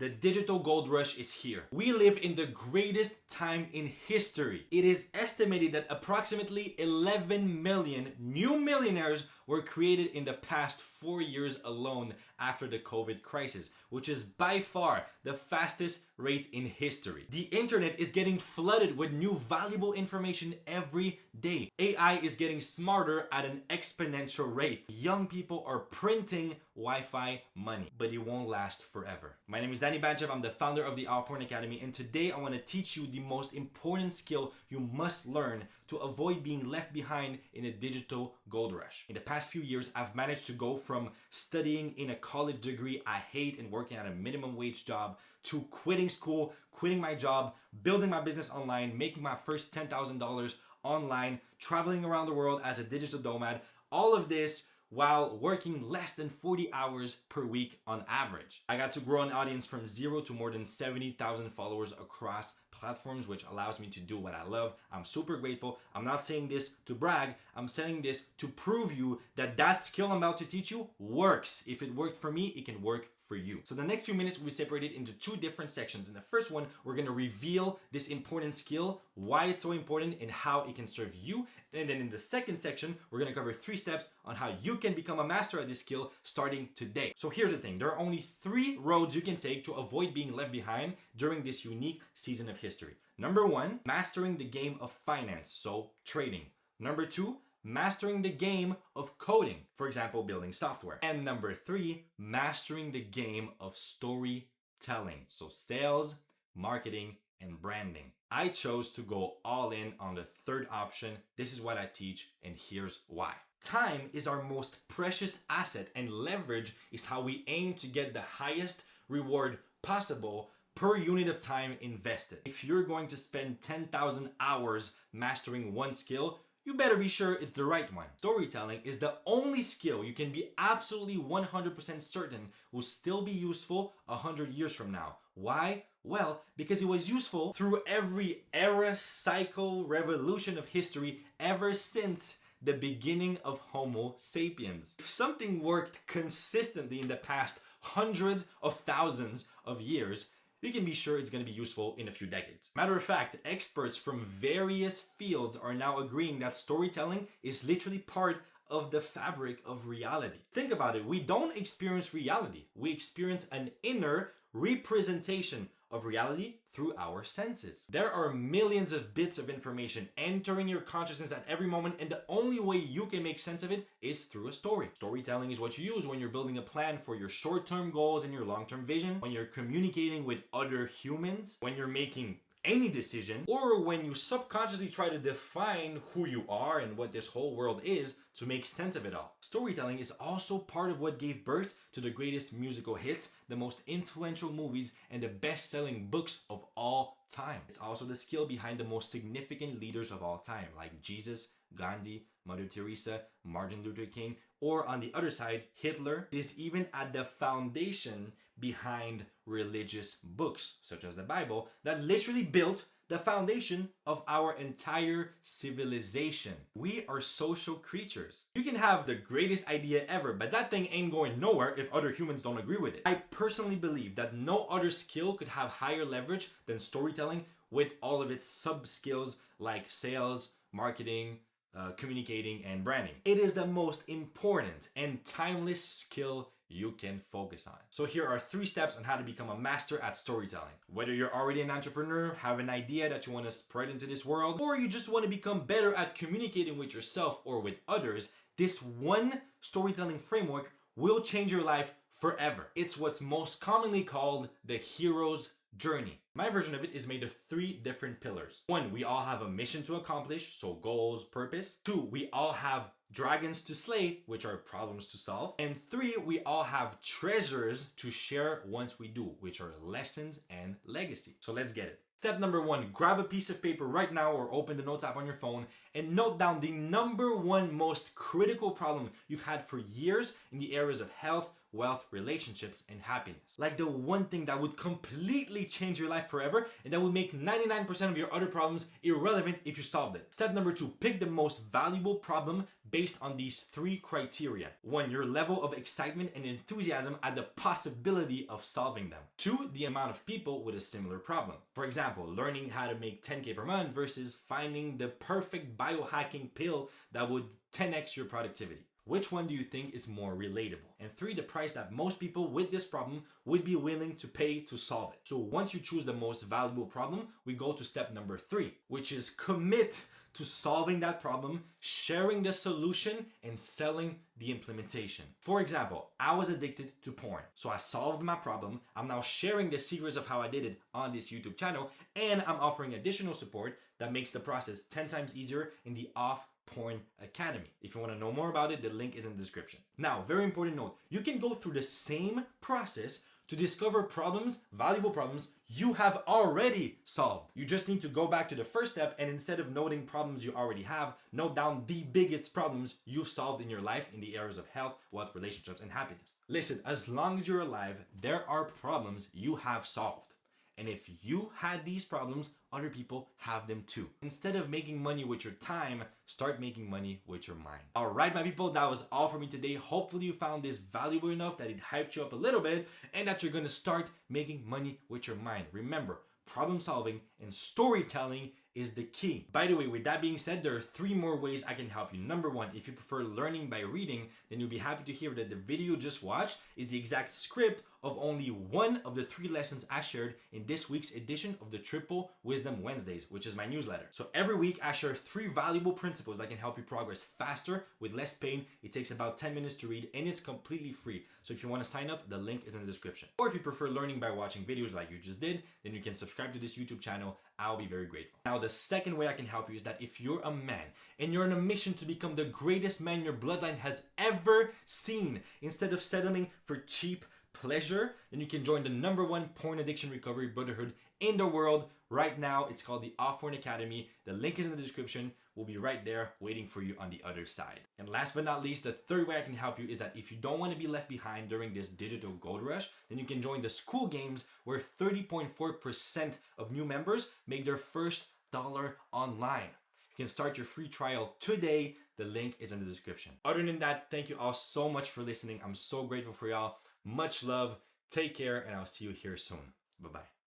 The digital gold rush is here. We live in the greatest time in history. It is estimated that approximately 11 million new millionaires were created in the past 4 years alone after the COVID crisis, which is by far the fastest rate in history. The internet is getting flooded with new valuable information every day. AI is getting smarter at an exponential rate. Young people are printing Wi-Fi money, but it won't last forever. My name is Danny Banchev. I'm the founder of the Outporn Academy, and today I want to teach you the most important skill you must learn to avoid being left behind in a digital gold rush. In the past few years, I've managed to go from studying in a college degree I hate and working at a minimum wage job to quitting school, quitting my job, building my business online, making my first $10,000 online, traveling around the world as a digital nomad. All of this while working less than 40 hours per week on average. I got to grow an audience from 0 to more than 70,000 followers across platforms, which allows me to do what I love. I'm super grateful. I'm not saying this to brag. I'm saying this to prove you that that skill I'm about to teach you works. If it worked for me, it can work for you. So the next few minutes will be separated into two different sections. In the first one, we're gonna reveal this important skill, why it's so important, and how it can serve you. And then in the second section, we're gonna cover 3 steps on how you can become a master at this skill starting today. So here's the thing, there are only 3 roads you can take to avoid being left behind during this unique season of history. Number 1, mastering the game of finance, so trading. Number 2, mastering the game of coding, for example, building software. And number 3, mastering the game of storytelling, so sales, marketing, and branding. I chose to go all in on the third option. This is what I teach, and here's why. Time is our most precious asset, and leverage is how we aim to get the highest reward possible per unit of time invested. If you're going to spend 10,000 hours mastering one skill, you better be sure it's the right one. Storytelling is the only skill you can be absolutely 100% certain will still be useful 100 years from now. Why? Well, because it was useful through every era, cycle, revolution of history ever since the beginning of Homo sapiens. If something worked consistently in the past hundreds of thousands of years, you can be sure it's going to be useful in a few decades. Matter of fact, experts from various fields are now agreeing that storytelling is literally part of the fabric of reality. Think about it. We don't experience reality. We experience an inner representation of reality through our senses. There are millions of bits of information entering your consciousness at every moment, and the only way you can make sense of it is through a story. Storytelling is what you use when you're building a plan for your short-term goals and your long-term vision, when you're communicating with other humans, when you're making any decision, or when you subconsciously try to define who you are and what this whole world is to make sense of it all. Storytelling is also part of what gave birth to the greatest musical hits, the most influential movies, and the best-selling books of all time. It's also the skill behind the most significant leaders of all time, like Jesus, Gandhi, Mother Teresa, Martin Luther King, or on the other side, Hitler. It is even at the foundation behind religious books, such as the Bible, that literally built the foundation of our entire civilization. We are social creatures. You can have the greatest idea ever, but that thing ain't going nowhere if other humans don't agree with it. I personally believe that no other skill could have higher leverage than storytelling, with all of its sub-skills like sales, marketing, communicating, and branding. It is the most important and timeless skill you can focus on. So here are 3 steps on how to become a master at storytelling. Whether you're already an entrepreneur, have an idea that you want to spread into this world, or you just want to become better at communicating with yourself or with others, this one storytelling framework will change your life forever. It's what's most commonly called the hero's journey. My version of it is made of 3 different pillars. 1, we all have a mission to accomplish, so goals, purpose. 2, we all have dragons to slay, which are problems to solve. And 3, we all have treasures to share once we do, which are lessons and legacy. So let's get it. Step number 1, grab a piece of paper right now or open the notes app on your phone and note down the number 1 most critical problem you've had for years in the areas of health, wealth, relationships, and happiness. Like the one thing that would completely change your life forever and that would make 99% of your other problems irrelevant if you solved it. Step number 2, pick the most valuable problem based on these 3 criteria. 1, your level of excitement and enthusiasm at the possibility of solving them. 2, the amount of people with a similar problem. For example, learning how to make 10K per month versus finding the perfect biohacking pill that would 10x your productivity. Which one do you think is more relatable? And 3, the price that most people with this problem would be willing to pay to solve it. So once you choose the most valuable problem, we go to step number 3, which is commit to solving that problem, sharing the solution, and selling the implementation. For example, I was addicted to porn. So I solved my problem. I'm now sharing the secrets of how I did it on this YouTube channel, and I'm offering additional support that makes the process 10 times easier in the Off Porn Academy. If you want to know more about it, the link is in the description. Now, very important note, you can go through the same process to discover problems, valuable problems you have already solved. You just need to go back to the first step, and instead of noting problems you already have, note down the biggest problems you've solved in your life in the areas of health, wealth, relationships, and happiness. Listen, as long as you're alive, there are problems you have solved. And if you had these problems, other people have them too. Instead of making money with your time, start making money with your mind. All right, my people, that was all for me today. Hopefully you found this valuable enough that it hyped you up a little bit and that you're gonna start making money with your mind. Remember, problem solving and storytelling is the key. By the way, with that being said, there are 3 more ways I can help you. Number 1, if you prefer learning by reading, then you'll be happy to hear that the video you just watched is the exact script of only one of the 3 lessons I shared in this week's edition of the Triple Wisdom Wednesdays, which is my newsletter. So every week I share 3 valuable principles that can help you progress faster with less pain. It takes about 10 minutes to read and it's completely free. So if you want to sign up, the link is in the description. Or if you prefer learning by watching videos like you just did, then you can subscribe to this YouTube channel. I'll be very grateful. Now, the second way I can help you is that if you're a man and you're on a mission to become the greatest man your bloodline has ever seen, instead of settling for cheap pleasure, then you can join the #1 porn addiction recovery brotherhood in the world right now. It's called the Off Porn Academy. The link is in the description. We'll be right there waiting for you on the other side. And last but not least, the third way I can help you is that if you don't want to be left behind during this digital gold rush, then you can join the School Games, where 30.4% of new members make their first $1 online. You can start your free trial today. The link is in the description. Other than that, thank you all so much for listening. I'm so grateful for y'all. Much love. Take care, and I'll see you here soon. Bye-bye.